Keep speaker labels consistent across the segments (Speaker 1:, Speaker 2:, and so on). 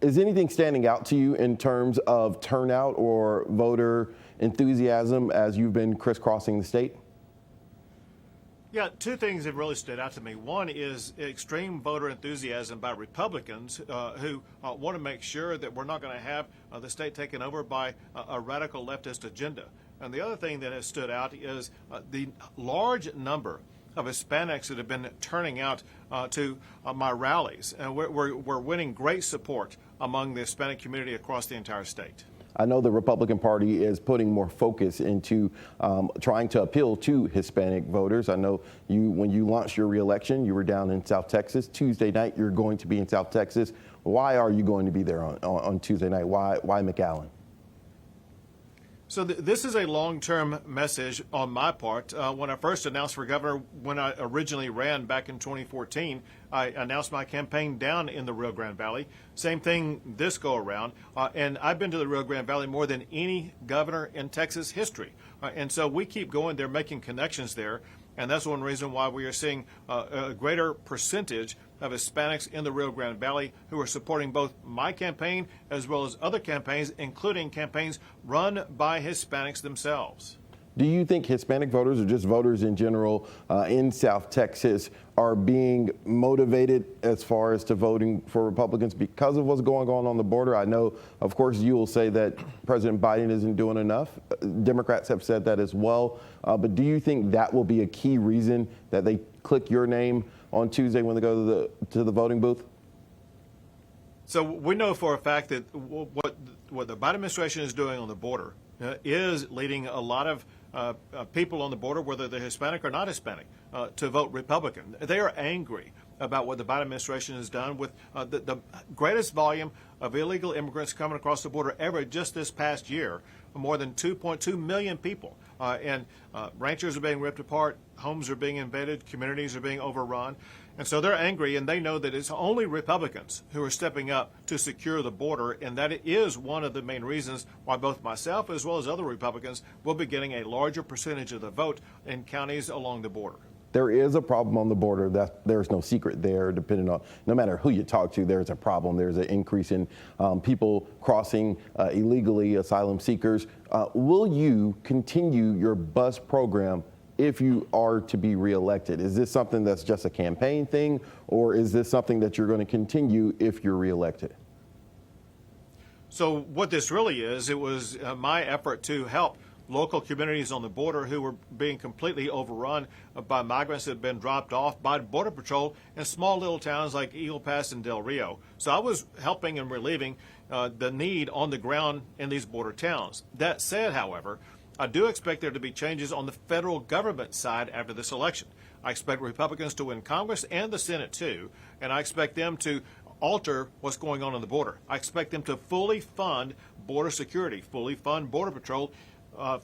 Speaker 1: Is anything standing out to you in terms of turnout or voter enthusiasm as you've been crisscrossing the state?
Speaker 2: Yeah, two things have really stood out to me. One is extreme voter enthusiasm by Republicans who want to make sure that we're not going to have the state taken over by a radical leftist agenda. And the other thing that has stood out is the large number of Hispanics that have been turning out to my rallies. And we're winning great support among the Hispanic community across the entire state.
Speaker 1: I know the Republican Party is putting more focus into trying to appeal to Hispanic voters. I know when you launched your reelection, you were down in South Texas. Tuesday night, you're going to be in South Texas. Why are you going to be there on Tuesday night? Why McAllen?
Speaker 2: So this is a long-term message on my part. When I first announced for governor, when I originally ran back in 2014, I announced my campaign down in the Rio Grande Valley. Same thing this go around. And I've been to the Rio Grande Valley more than any governor in Texas history. And so we keep going there, making connections there. And that's one reason why we are seeing a greater percentage of Hispanics in the Rio Grande Valley who are supporting both my campaign as well as other campaigns, including campaigns run by Hispanics themselves.
Speaker 1: Do you think Hispanic voters or just voters in general in South Texas are being motivated as far as to voting for Republicans because of what's going on the border? I know, of course, you will say that President Biden isn't doing enough. Democrats have said that as well. But do you think that will be a key reason that they click your name on Tuesday when they go to the voting booth?
Speaker 2: So we know for a fact that what the Biden administration is doing on the border is leading a lot of people on the border, whether they're Hispanic or not Hispanic, to vote Republican. They are angry about what the Biden administration has done with the greatest volume of illegal immigrants coming across the border ever just this past year, more than 2.2 million people. And ranchers are being ripped apart, homes are being invaded, communities are being overrun. And so they're angry, and they know that it's only Republicans who are stepping up to secure the border, and that is one of the main reasons why both myself as well as other Republicans will be getting a larger percentage of the vote in counties along the border.
Speaker 1: There is a problem on the border. There's no secret there. Depending on, no matter who you talk to, there's a problem. There's an increase in people crossing illegally, asylum seekers. Will you continue your bus program if you are to be reelected? Is this something that's just a campaign thing, or is this something that you're going to continue if you're reelected?
Speaker 2: So what this really is, it was my effort to help local communities on the border who were being completely overrun by migrants that had been dropped off by Border Patrol in small little towns like Eagle Pass and Del Rio. So I was helping and relieving the need on the ground in these border towns. That said, however, I do expect there to be changes on the federal government side after this election. I expect Republicans to win Congress and the Senate too, and I expect them to alter what's going on the border. I expect them to fully fund border security, fully fund Border Patrol,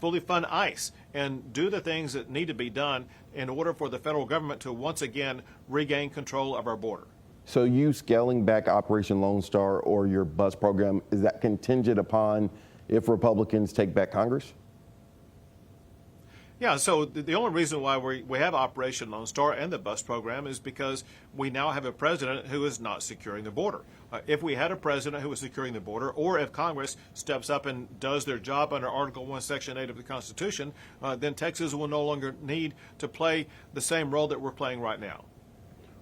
Speaker 2: fully fund ICE, and do the things that need to be done in order for the federal government to once again regain control of our border.
Speaker 1: So you scaling back Operation Lone Star or your bus program, is that contingent upon if Republicans take back Congress?
Speaker 2: Yeah, so the only reason why we have Operation Lone Star and the bus program is because we now have a president who is not securing the border. If we had a president who was securing the border, or if Congress steps up and does their job under Article 1, Section 8 of the Constitution, then Texas will no longer need to play the same role that we're playing right now.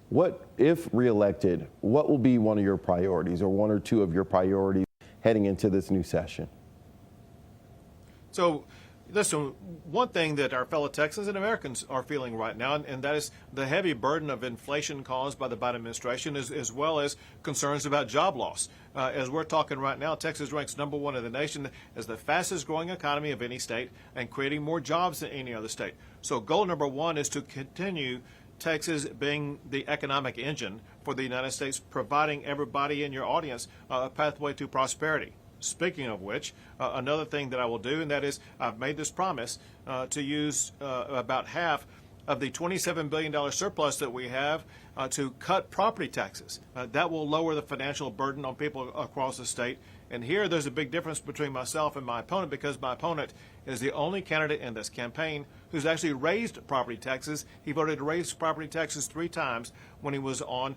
Speaker 1: What, if reelected, what will be one of your priorities or one or two of your priorities heading into this new session?
Speaker 2: So, listen, one thing that our fellow Texans and Americans are feeling right now, and that is the heavy burden of inflation caused by the Biden administration, as well as concerns about job loss. As we're talking right now, Texas ranks #1 in the nation as the fastest growing economy of any state and creating more jobs than any other state. So goal #1 is to continue Texas being the economic engine for the United States, providing everybody in your audience a pathway to prosperity. Speaking of which, another thing that I will do, and that is I've made this promise to use about half of the $27 billion surplus that we have to cut property taxes. That will lower the financial burden on people across the state. And here there's a big difference between myself and my opponent, because my opponent is the only candidate in this campaign who's actually raised property taxes. He voted to raise property taxes 3 times when he was on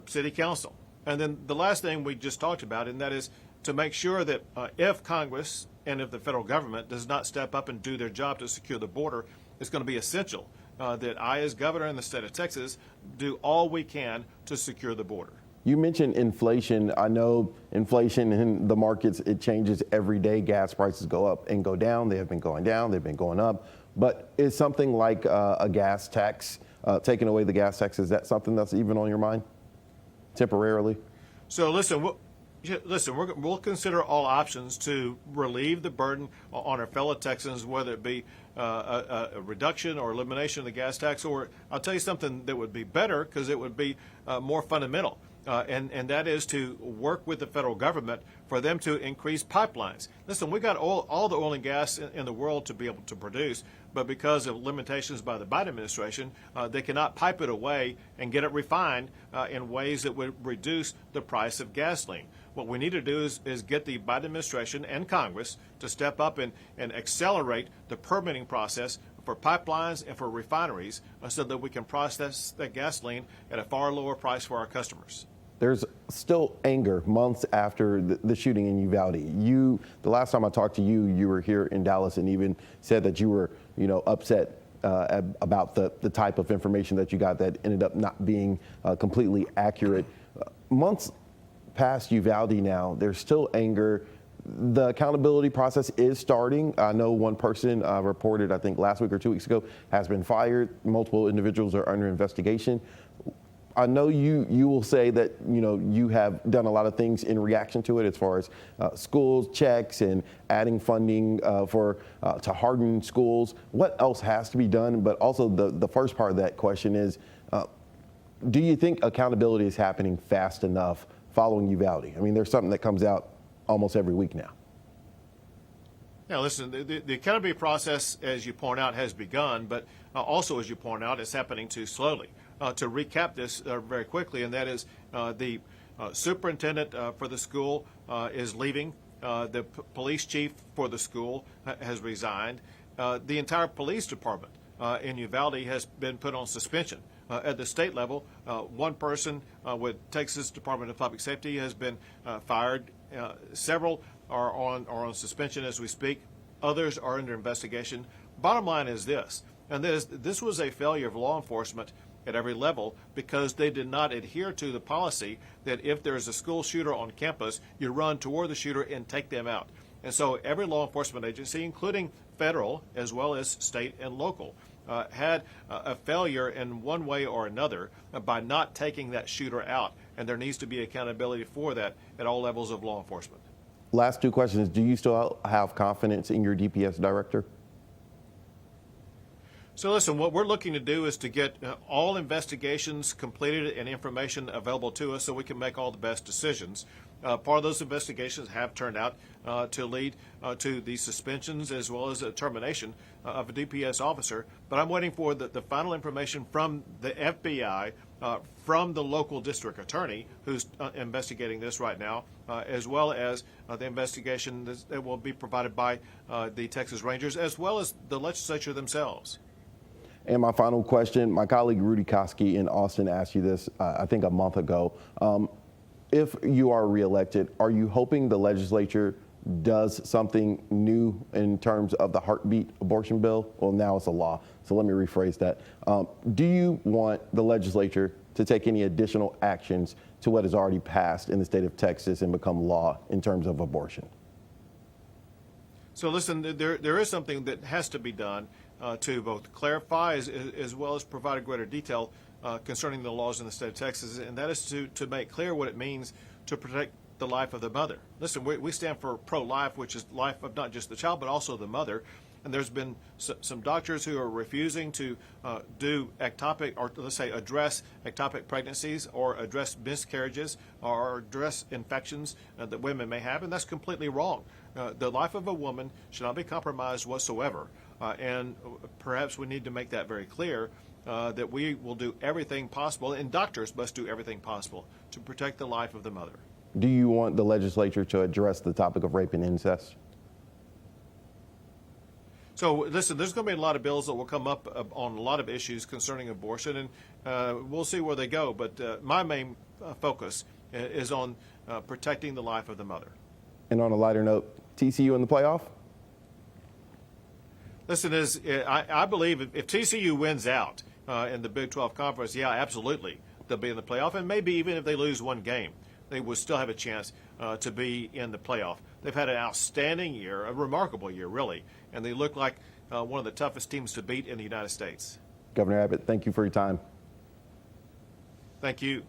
Speaker 2: city council. And then the last thing we just talked about, and that is to make sure that if Congress and if the federal government does not step up and do their job to secure the border, it's going to be essential that I, as governor in the state of Texas, do all we can to secure the border.
Speaker 1: You mentioned inflation. I know inflation in the markets, it changes every day. Gas prices go up and go down. They have been going down. They've been going up. But is something like a gas tax, taking away the gas tax, is that something that's even on your mind temporarily?
Speaker 2: So listen, we'll consider all options to relieve the burden on our fellow Texans, whether it be a reduction or elimination of the gas tax, or I'll tell you something that would be better because it would be more fundamental. And that is to work with the federal government for them to increase pipelines. Listen, we got all the oil and gas in the world to be able to produce, but because of limitations by the Biden administration, they cannot pipe it away and get it refined in ways that would reduce the price of gasoline. What we need to do is get the Biden administration and Congress to step up and accelerate the permitting process for pipelines and for refineries so that we can process that gasoline at a far lower price for our customers.
Speaker 1: There's still anger months after the shooting in Uvalde. The last time I talked to you, you were here in Dallas and even said that you were, upset about the type of information that you got that ended up not being completely accurate. Months past Uvalde now, there's still anger. The accountability process is starting. I know one person reported, I think last week or 2 weeks ago, has been fired. Multiple individuals are under investigation. I know you will say that, you have done a lot of things in reaction to it as far as schools checks and adding funding to harden schools. What else has to be done? But also the first part of that question is, do you think accountability is happening fast enough following Uvalde? I mean, there's something that comes out almost every week now.
Speaker 2: Now, listen, the accountability process, as you point out, has begun, but also, as you point out, it's happening too slowly. To recap this very quickly, and that is the superintendent for the school is leaving. The police chief for the school has resigned. The entire police department in Uvalde has been put on suspension. At the state level, one person with Texas Department of Public Safety has been fired. Several are on suspension as we speak. Others are under investigation. Bottom line is this, and this was a failure of law enforcement at every level because they did not adhere to the policy that if there's a school shooter on campus, you run toward the shooter and take them out. And so every law enforcement agency, including federal as well as state and local, had a failure in one way or another by not taking that shooter out. And there needs to be accountability for that at all levels of law enforcement.
Speaker 1: Last two questions. Do you still have confidence in your DPS director?
Speaker 2: So listen, what we're looking to do is to get all investigations completed and information available to us so we can make all the best decisions. Part of those investigations have turned out to lead to the suspensions as well as a termination of a DPS officer. But I'm waiting for the final information from the FBI, from the local district attorney who's investigating this right now, as well as the investigation that will be provided by the Texas Rangers, as well as the legislature themselves.
Speaker 1: And my final question, my colleague Rudy Koski in Austin asked you this, I think a month ago. If you are reelected, are you hoping the legislature does something new in terms of the heartbeat abortion bill? Well, now it's a law, so let me rephrase that. Do you want the legislature to take any additional actions to what has already passed in the state of Texas and become law in terms of abortion?
Speaker 2: So listen, there is something that has to be done to both clarify as well as provide a greater detail concerning the laws in the state of Texas, and that is to make clear what it means to protect the life of the mother. Listen, we stand for pro-life, which is life of not just the child, but also the mother. And there's been some doctors who are refusing to do ectopic, or let's say address ectopic pregnancies or address miscarriages or address infections that women may have, and that's completely wrong. The life of a woman should not be compromised whatsoever. And perhaps we need to make that very clear, that we will do everything possible, and doctors must do everything possible to protect the life of the mother.
Speaker 1: Do you want the legislature to address the topic of rape and incest?
Speaker 2: So listen, there's going to be a lot of bills that will come up on a lot of issues concerning abortion, and we'll see where they go. But my main focus is on protecting the life of the mother.
Speaker 1: And on a lighter note, TCU in the playoff?
Speaker 2: Listen, I believe if TCU wins out in the Big 12 Conference, yeah, absolutely, they'll be in the playoff. And maybe even if they lose one game, they will still have a chance to be in the playoff. They've had an outstanding year, a remarkable year, really, and they look like one of the toughest teams to beat in the United States.
Speaker 1: Governor Abbott, thank you for your time.
Speaker 2: Thank you.